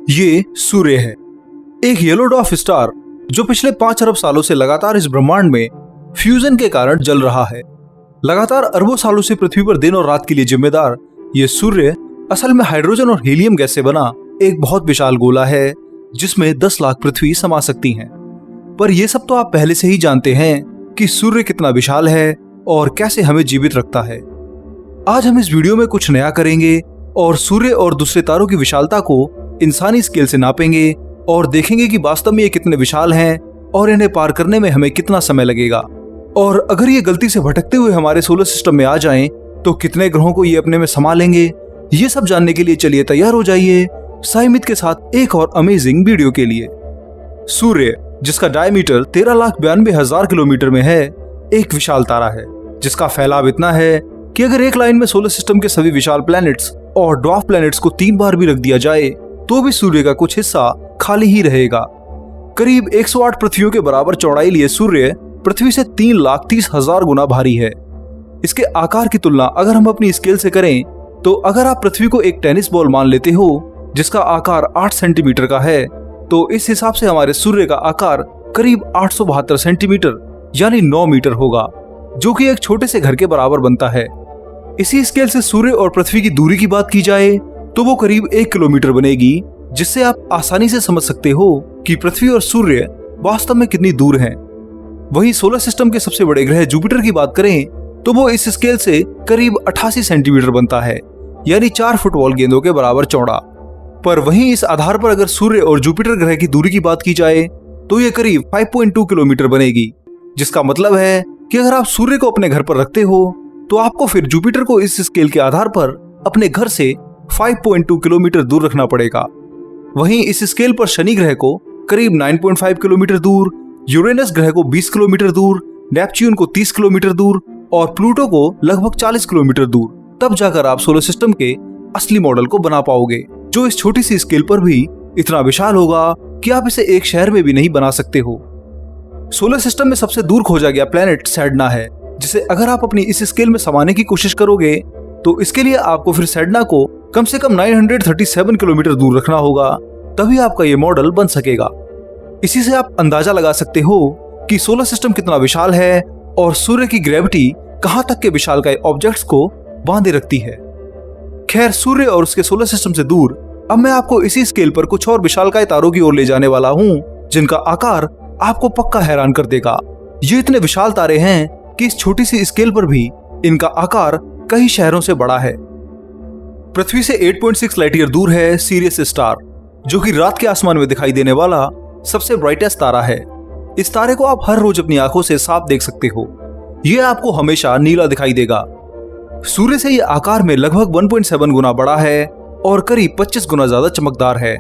ये सूर्य है, एक येलो डॉर्फ स्टार जो पिछले 5 अरब सालों से लगातार इस ब्रह्मांड में फ्यूजन के कारण जल रहा है। लगातार अरबों सालों से पृथ्वी पर दिन और रात के लिए जिम्मेदार ये सूर्य असल में हाइड्रोजन और हीलियम गैस से बना एक बहुत विशाल गोला है जिसमें 10 लाख पृथ्वी समा सकती हैं। पर यह सब तो आप पहले से ही जानते हैं कि सूर्य कितना विशाल है और कैसे हमें जीवित रखता है। आज हम इस वीडियो में कुछ नया करेंगे और सूर्य और दूसरे तारों की विशालता को इंसानी स्केल से नापेंगे और देखेंगे कि वास्तव में ये कितने विशाल हैं और इन्हें पार करने में हमें कितना समय लगेगा। और अगर ये गलती से भटकते हुए हमारे सोलर सिस्टम में आ जाएं, तो कितने ग्रहों को ये अपने में समा लेंगे। ये सब जानने के लिए चलिए तैयार हो जाइए साइमित के साथ एक और अमेजिंग वीडियो के लिए। सूर्य, जिसका डायमीटर 13,92,000 किलोमीटर में है, एक विशाल तारा है जिसका फैलाव इतना है कि अगर एक लाइन में सोलर सिस्टम के सभी विशाल प्लैनेट्स और ड्वार्फ प्लैनेट्स को 3 बार भी रख दिया जाए तो भी सूर्य का कुछ हिस्सा खाली ही रहेगा। करीब 108 पृथ्वियों के बराबर चौड़ाई लिए सूर्य पृथ्वी से 3,30,000 गुना भारी है। इसके आकार की तुलना अगर हम अपनी स्केल से करें तो अगर आप पृथ्वी को एक टेनिस बॉल मान लेते हो जिसका आकार 8 सेंटीमीटर का है, तो इस हिसाब से हमारे सूर्य का आकार करीब 872 सेंटीमीटर यानी 9 मीटर होगा, जो कि एक छोटे से घर के बराबर बनता है। इसी स्केल से सूर्य और पृथ्वी की दूरी की बात की जाए तो वो करीब 1 किलोमीटर बनेगी, जिससे आप आसानी से समझ सकते हो कि पृथ्वी और सूर्य वास्तव में कितनी दूर हैं। वहीं सोलर सिस्टम के सबसे बड़े ग्रह जुपिटर की बात करें तो वो इस स्केल से करीब 88 सेंटीमीटर बनता है, यानी 4 फुटबॉल गेंदों के बराबर चौड़ा। पर वहीं इस आधार पर अगर सूर्य और जुपिटर ग्रह की दूरी की बात की जाए तो ये करीब 5.2 किलोमीटर बनेगी, जिसका मतलब है कि अगर आप सूर्य को अपने घर पर रखते हो तो आपको फिर जुपिटर को इस स्केल के आधार पर अपने घर से 5.2 किलोमीटर दूर रखना पड़ेगा। वहीं इस स्केल पर शनि ग्रह को करीब 9.5 किलोमीटर दूर, यूरेनस ग्रह को 20 किलोमीटर दूर, नेपच्यून को 30 किलोमीटर दूर और प्लूटो को लगभग 40 किलोमीटर दूर, तब जाकर आप सोलर सिस्टम के असली मॉडल को बना पाओगे, जो इस छोटी सी स्केल पर भी इतना विशाल होगा कि आप इसे एक शहर में भी नहीं बना सकते हो। सोलर सिस्टम में सबसे दूर खोजा गया प्लैनेट सैडना है, जिसे अगर आप अपनी इस स्केल में समाने की कोशिश करोगे तो इसके लिए आपको फिर सैडना को कम से कम 937 किलोमीटर दूर रखना होगा, तभी आपका ये मॉडल बन सकेगा। इसी से आप अंदाजा लगा सकते हो कि सोलर सिस्टम कितना विशाल है और सूर्य की ग्रेविटी कहां तक के विशालकाय ऑब्जेक्ट्स को बांधे रखती है। खैर, सूर्य और उसके सोलर सिस्टम से दूर अब मैं आपको इसी स्केल पर कुछ और विशालकाय तारों की ओर ले जाने वाला हूं जिनका आकार आपको पक्का हैरान कर देगा। ये इतने विशाल तारे हैं कि इस छोटी सी स्केल पर भी इनका आकार कई शहरों से बड़ा है। पृथ्वी से 8.6 लाइट ईयर दूर है सीरियस स्टार, जो कि रात के आसमान में दिखाई देने वाला सबसे ब्राइटेस्ट तारा है। इस तारे को आप हर रोज अपनी आंखों से साफ देख सकते हो। यह आपको हमेशा नीला दिखाई देगा। सूर्य से यह आकार में लगभग 1.7 गुना बड़ा है और करीब 25 गुना ज्यादा चमकदार है।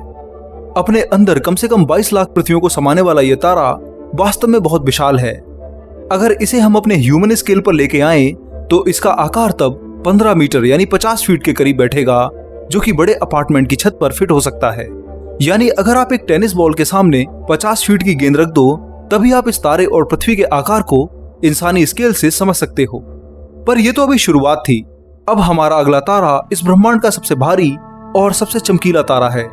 अपने अंदर कम से कम 22 लाख पृथ्वियों को समाने वाला यह तारा वास्तव में बहुत विशाल है। अगर इसे हम अपने ह्यूमन स्केल पर लेके आए तो इसका आकार तब 15 मीटर यानी 50 फीट के करीब बैठेगा, जो कि बड़े अपार्टमेंट की छत पर फिट हो सकता है। यानी अगर आप एक टेनिस बॉल के सामने 50 फीट की गेंद रख दो तभी आप इस तारे और पृथ्वी के आकार को इंसानी स्केल से समझ सकते हो। पर यह तो अभी शुरुआत थी। अब हमारा अगला तारा इस ब्रह्मांड का सबसे भारी और सबसे चमकीला तारा है।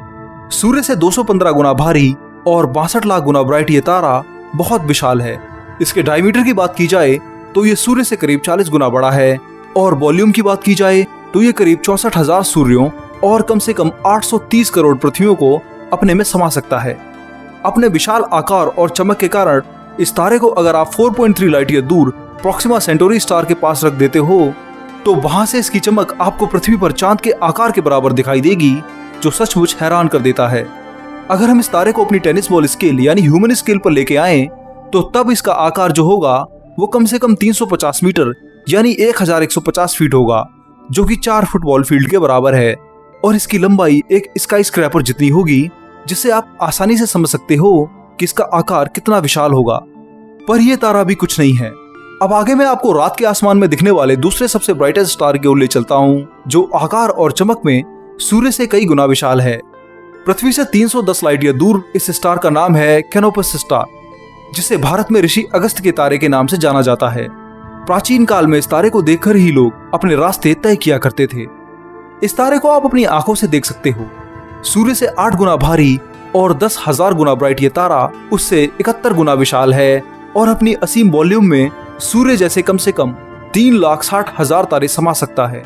सूर्य से 215 गुना भारी और 62 लाख गुना ब्राइट ये तारा बहुत विशाल है। इसके डायमीटर की बात की जाए तो ये सूर्य से करीब 40 गुना बड़ा है और वॉल्यूम की बात की जाए तो ये करीब 64,000 सूर्यों और कम से कम 830 करोड़ पृथ्वियों को अपने में समा सकता है। अपने विशाल आकार और चमक के कारण इस तारे को अगर आप 4.3 लाइट ईयर दूर प्रोक्सिमा सेंटोरी स्टार के पास रख देते हो तो वहां से इसकी चमक आपको पृथ्वी पर चांद के आकार के बराबर दिखाई देगी, जो सचमुच हैरान कर देता है। अगर हम इस तारे को अपनी टेनिस बॉल स्केल यानी ह्यूमन स्केल पर लेके आए तो तब इसका आकार जो होगा वो कम से कम 350 मीटर यानी 1150 फीट होगा, जो कि 4 फुटबॉल फील्ड के बराबर है। और इसकी लंबाई एक स्काई स्क्रैपर जितनी होगी, जिससे आप आसानी से समझ सकते हो कि इसका आकार कितना विशाल होगा। पर यह तारा भी कुछ नहीं है। अब आगे मैं आपको रात के आसमान में दिखने वाले दूसरे सबसे ब्राइटेस्ट स्टार की ओर ले चलता हूँ, जो आकार और चमक में सूर्य से कई गुना विशाल है। पृथ्वी से 310 लाइट ईयर दूर इस स्टार का नाम है कैनोपस स्टार, जिसे भारत में ऋषि अगस्त के तारे के नाम से जाना जाता है। प्राचीन काल में इस तारे को देखकर ही लोग अपने रास्ते तय किया करते थे। इस तारे को आप अपनी आंखों से देख सकते हो। सूर्य से 8 गुना भारी और 10,000 गुना ब्राइट ये तारा उससे 71 गुना विशाल है और अपनी असीम वॉल्यूम में सूर्य जैसे कम से कम 3,60,000 तारे समा सकता है।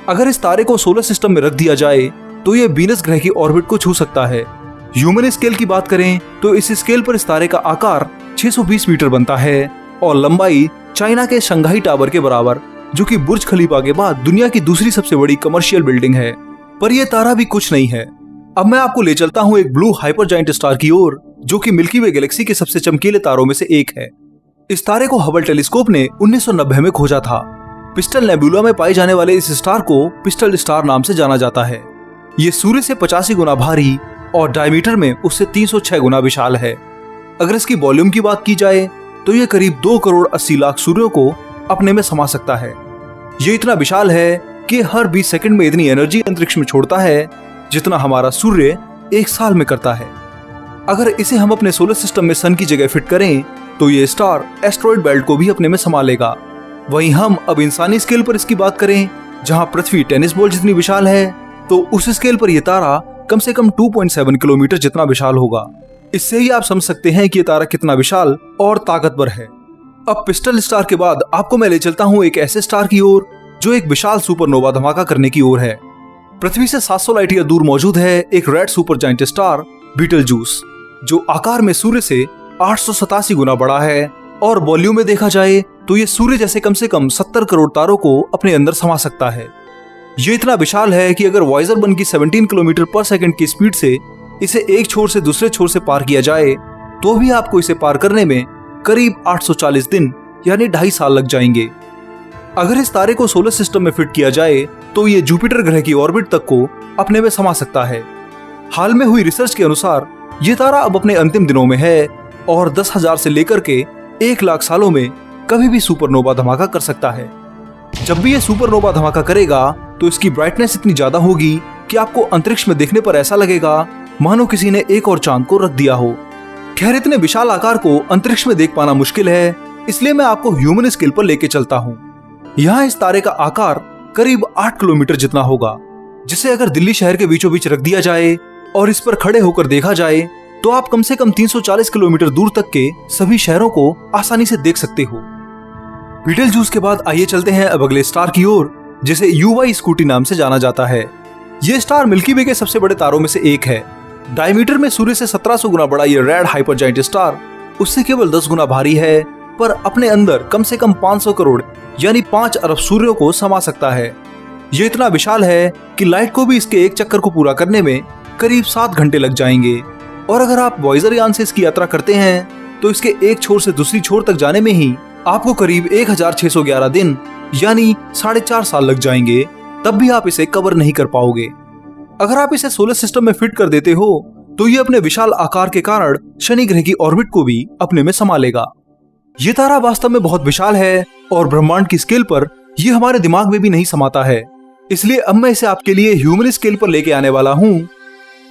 अगर इस तारे को सोलर सिस्टम में रख दिया जाए तो ये वीनस ग्रह की ऑर्बिट को छू सकता है। ह्यूमन स्केल की बात करें तो इस स्केल पर इस तारे का आकार 620 मीटर बनता है और लंबाई चाइना के शंघाई टावर के बराबर, जो कि बुर्ज खलीफा के बाद दुनिया की दूसरी सबसे बड़ी कमर्शियल बिल्डिंग है। पर यह तारा भी कुछ नहीं है। अब मैं आपको ले चलता हूँ एक ब्लू हाइपर जायंट स्टार की ओर, जो कि मिल्की वे गैलेक्सी के सबसे चमकीले तारों में से एक है। इस तारे को हबल टेलीस्कोप ने 1990 में खोजा था। पिस्टल नेबुला में पाए जाने वाले इस स्टार को पिस्टल स्टार नाम से जाना जाता है। ये सूर्य से 85 गुना भारी और डायमीटर में उससे 306 गुना विशाल है। अगर इसकी वॉल्यूम की बात की जाए तो ये करीब 2 करोड़ 80 लाख सूर्यों को अपने में समा सकता है। ये इतना विशाल है कि हर 20 सेकंड में इतनी एनर्जी अंतरिक्ष में छोड़ता है जितना हमारा सूर्य एक साल में करता है। अगर इसे हम अपने सोलर सिस्टम में सन की जगह फिट करें तो ये स्टार एस्टेरॉयड बेल्ट को भी अपने में समा लेगा। वहीं हम अब इंसानी स्केल पर इसकी बात करें, जहां पृथ्वी टेनिस बॉल जितनी विशाल है, तो उस स्केल पर यह तारा कम से कम 2.7 किलोमीटर जितना विशाल होगा। इससे ही आप समझ सकते हैं कि यह तारा कितना विशाल और ताकतवर है। अब पिस्टल स्टार के बाद आपको मैं ले चलता हूँ एक ऐसे स्टार की ओर जो एक विशाल सुपरनोवा धमाका करने की ओर है। पृथ्वी से 700 लाइट ईयर दूर मौजूद है एक red super giant star Beetlejuice, जो आकार में सूर्य से 887 गुना बड़ा है और वॉल्यूम में देखा जाए तो ये सूर्य जैसे कम से कम 70 करोड़ तारों को अपने अंदर समा सकता है। ये इतना विशाल है कि अगर वॉयजर 1 की 17 किलोमीटर पर सेकंड की स्पीड से इसे एक छोर से दूसरे छोर से पार किया जाए तो भी आपको इसे पार करने में करीब 840 दिन यानी 2.5 साल लग जाएंगे। अगर इस तारे को सोलर सिस्टम में फिट किया जाए तो ये जुपिटर ग्रह की ऑर्बिट तक को अपने में समा सकता है। हाल में हुई रिसर्च के अनुसार ये तारा अब अपने अंतिम दिनों में है और 10,000 से लेकर के 1 लाख सालों में कभी भी सुपरनोवा धमाका कर सकता है। जब भी ये सुपरनोवा धमाका करेगा तो इसकी ब्राइटनेस इतनी ज्यादा होगी कि आपको अंतरिक्ष में देखने पर ऐसा लगेगा मानो किसी ने एक और चांद को रख दिया हो। खैर, इतने विशाल आकार को अंतरिक्ष में देख पाना मुश्किल है, इसलिए मैं आपको ह्यूमन स्केल पर लेके चलता हूँ। यहाँ इस तारे का आकार करीब 8 किलोमीटर जितना होगा, जिसे अगर दिल्ली शहर के बीचों बीच रख दिया जाए और इस पर खड़े होकर देखा जाए तो आप कम से कम 340 किलोमीटर दूर तक के सभी शहरों को आसानी से देख सकते हो। बीटलजूस के बाद आइए चलते हैं अब अगले स्टार की ओर, जिसे UY स्कूटी नाम से जाना जाता है। ये स्टार मिल्की वे के सबसे बड़े तारों में से एक है। डायमीटर में सूर्य से 1700 गुना बड़ा ये रेड हाइपर जायंट स्टार उससे केवल 10 गुना भारी है, पर अपने अंदर कम से कम 500 करोड़ यानी 5 अरब सूर्यों को समा सकता है। ये इतना विशाल है कि लाइट को भी इसके एक चक्कर को पूरा करने में करीब 7 घंटे लग जाएंगे। और अगर आप वॉयजर यान से इसकी यात्रा करते हैं तो इसके एक छोर से दूसरी छोर तक जाने में ही आपको करीब 1611 दिन यानी 4.5 साल लग जाएंगे, तब भी आप इसे कवर नहीं कर पाओगे। अगर आप इसे सोलर सिस्टम में फिट कर देते हो तो ये अपने विशाल आकार के कारण शनि ग्रह की ऑर्बिट को भी अपने में समा लेगा। ये तारा वास्तव में बहुत विशाल है और ब्रह्मांड की स्केल पर ये हमारे दिमाग में भी नहीं समाता है, इसलिए अब मैं इसे आपके लिए ह्यूमन स्केल पर लेके आने वाला हूँ।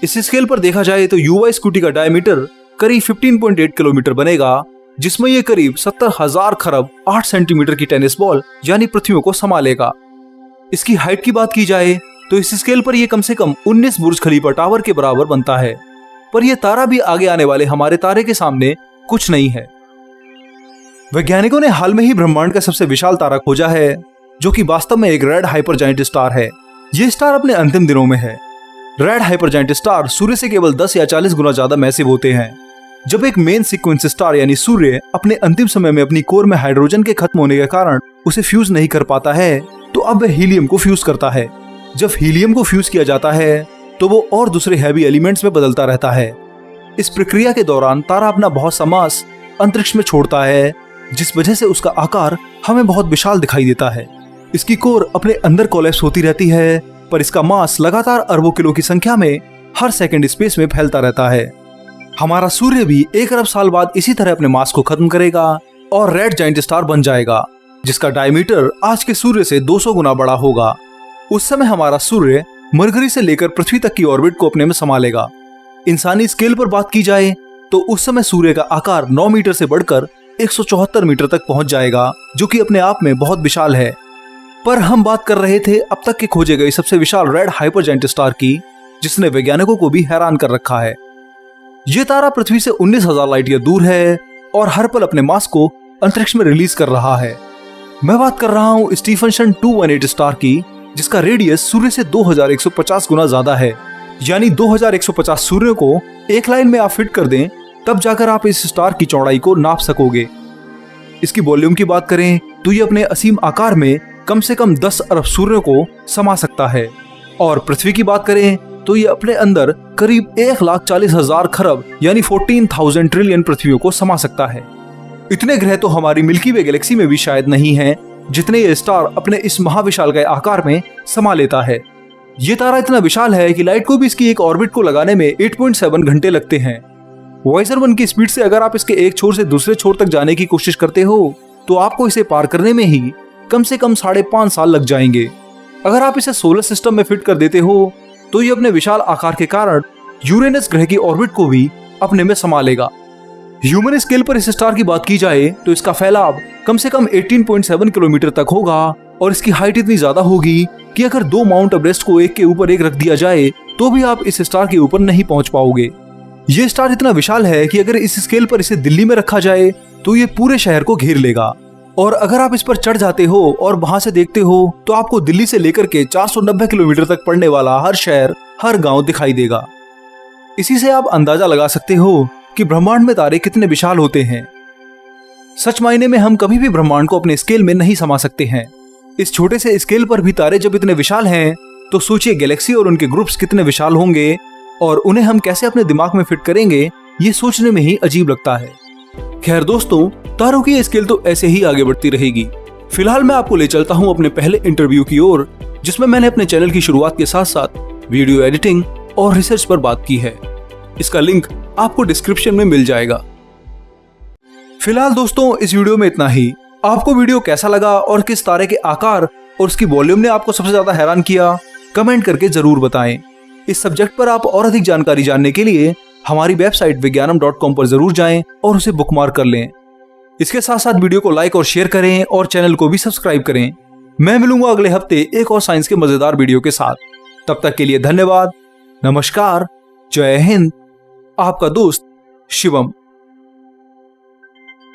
इस स्केल पर देखा जाए तो UY स्कूटी का डायमीटर करीब 15.8 किलोमीटर बनेगा, जिसमें ये करीब 70,000 खरब 8 सेंटीमीटर की टेनिस बॉल यानी पृथ्वियों को समा लेगा। इसकी हाइट की बात की जाए तो इस स्केल पर यह कम से कम 19 बुर्ज खलीफा टावर के बराबर बनता है, पर यह तारा भी आगे आने वाले हमारे तारे के सामने कुछ नहीं है। वैज्ञानिकों ने हाल में ही ब्रह्मांड का सबसे विशाल तारा खोजा है, जो कि वास्तव में एक रेड हाइपर जायंट स्टार है। यह स्टार अपने अंतिम दिनों में है। रेड हाइपर जायंट स्टार सूर्य से केवल 10 या 40 गुना ज्यादा मैसिव होते हैं। जब एक मेन सीक्वेंस स्टार यानी सूर्य अपने अंतिम समय में अपनी कोर में हाइड्रोजन के खत्म होने के कारण उसे फ्यूज नहीं कर पाता है, तो अब वह हीलियम को फ्यूज करता है। जब हीलियम को फ्यूज किया जाता है तो वो और दूसरे हैवी एलिमेंट्स में बदलता रहता है। इस प्रक्रिया के दौरान तारा अपना बहुत सा मास अंतरिक्ष में छोड़ता है, जिस वजह से उसका आकार हमें बहुत विशाल दिखाई देता है। इसकी कोर अपने अंदर कोलैप्स होती रहती है, पर इसका मास लगातार अरबों किलो की संख्या में हर सेकंड स्पेस में फैलता रहता है। हमारा सूर्य भी 1 अरब साल बाद इसी तरह अपने मास को खत्म करेगा और रेड जायंट स्टार बन जाएगा, जिसका डायमीटर आज के सूर्य से 200 गुना बड़ा होगा। उस समय हमारा सूर्य मरकरी से लेकर पृथ्वी तक की ऑर्बिट को अपने में संभाल लेगा। इंसानी स्केल पर बात की जाए तो उस समय सूर्य का आकार 9 मीटर से बढ़कर 174 मीटर तक पहुंच जाएगा, जो कि अपने आप में बहुत विशाल है। पर हम बात कर रहे थे अब तक के खोजे गए सबसे विशाल रेड हाइपर जायंट स्टार की, जिसने वैज्ञानिकों को भी हैरान कर रखा है। ये तारा पृथ्वी से 19,000 लाइट ईयर दूर है और हर पल अपने मास को अंतरिक्ष में रिलीज कर रहा है। मैं बात कर रहा हूँ स्टीफनसन 218 स्टार की, जिसका रेडियस सूर्य से 2150 गुना ज्यादा है। यानी 2150 सूर्यों को एक लाइन में आप फिट कर दें, तब जाकर आप इस स्टार की चौड़ाई को नाप सकोगे। इसकी वॉल्यूम की बात करें तो ये अपने असीम आकार में कम से कम 10 अरब सूर्यों को समा सकता है। और पृथ्वी की बात करें तो ये अपने अंदर करीब 1,40,000 खरब यानी 14,000 ट्रिलियन पृथ्वियों को समा सकता है। इतने ग्रह तो हमारी मिल्की वे गैलेक्सी में भी शायद नहीं है जितने ये स्टार अपने इस महाविशालकाय आकार में समा लेता है। ये तारा इतना विशाल है कि लाइट को भी इसकी एक ऑर्बिट को लगाने में 8.7 घंटे लगते हैं। वॉयेजर 1 की स्पीड से अगर आप इसके एक छोर से दूसरे छोर तक जाने की कोशिश करते हो तो आपको इसे पार करने में ही कम से कम 5.5 साल लग जाएंगे। अगर आप इसे सोलर सिस्टम में फिट कर देते हो तो ये अपने विशाल आकार के कारण यूरेनस ग्रह की ऑर्बिट को भी अपने में समा लेगा। ह्यूमन स्केल पर इस स्टार की बात की जाए तो इसका फैलाव कम से कम 18.7 किलोमीटर तक होगा और इसकी हाइट इतनी ज्यादा होगी कि अगर 2 माउंट एवरेस्ट को एक के ऊपर एक रख दिया जाए तो भी आप इस स्टार के ऊपर नहीं पहुंच पाओगे। ये स्टार इतना विशाल है कि अगर इस स्केल पर इसे दिल्ली में रखा जाए तो ये पूरे शहर को घेर लेगा। और अगर आप इस पर चढ़ जाते हो और वहां से देखते हो तो आपको दिल्ली से लेकर के 490 किलोमीटर तक पड़ने वाला हर शहर, हर गांव दिखाई देगा। इसी से आप अंदाजा लगा सकते हो कि ब्रह्मांड में तारे कितने विशाल होते हैं। सच मायने में हम कभी भी ब्रह्मांड को अपने स्केल में नहीं समा सकते हैं। इस छोटे से स्केल पर भी तारे जब इतने विशाल हैं तो सोचिए गैलेक्सी और उनके ग्रुप्स कितने विशाल होंगे और उन्हें हम कैसे अपने दिमाग में फिट करेंगे, ये सोचने में ही अजीब लगता है। खैर दोस्तों, तारों की स्केल तो ऐसे ही आगे बढ़ती रहेगी। फिलहाल मैं आपको ले चलता हूँ अपने पहले इंटरव्यू की ओर, जिसमें मैंने अपने चैनल की शुरुआत के साथ साथ वीडियो एडिटिंग और रिसर्च पर बात की है। इसका लिंक आपको डिस्क्रिप्शन में मिल जाएगा। फिलहाल दोस्तों, इस वीडियो में इतना ही। आपको वीडियो कैसा लगा और किस तारे के आकार और उसकी वॉल्यूम ने आपको सबसे ज्यादा हैरान किया, कमेंट करके जरूर बताएं। इस सब्जेक्ट पर आप और अधिक जानकारी जानने के लिए हमारी वेबसाइट विज्ञानम.com पर जरूर जाएं और उसे बुकमार्क कर लें। इसके साथ साथ वीडियो को लाइक और शेयर करें और चैनल को भी सब्सक्राइब करें। मैं मिलूंगा अगले हफ्ते एक और साइंस के मजेदार वीडियो के साथ। तब तक के लिए धन्यवाद, नमस्कार, जय हिंद। आपका दोस्त शिवम।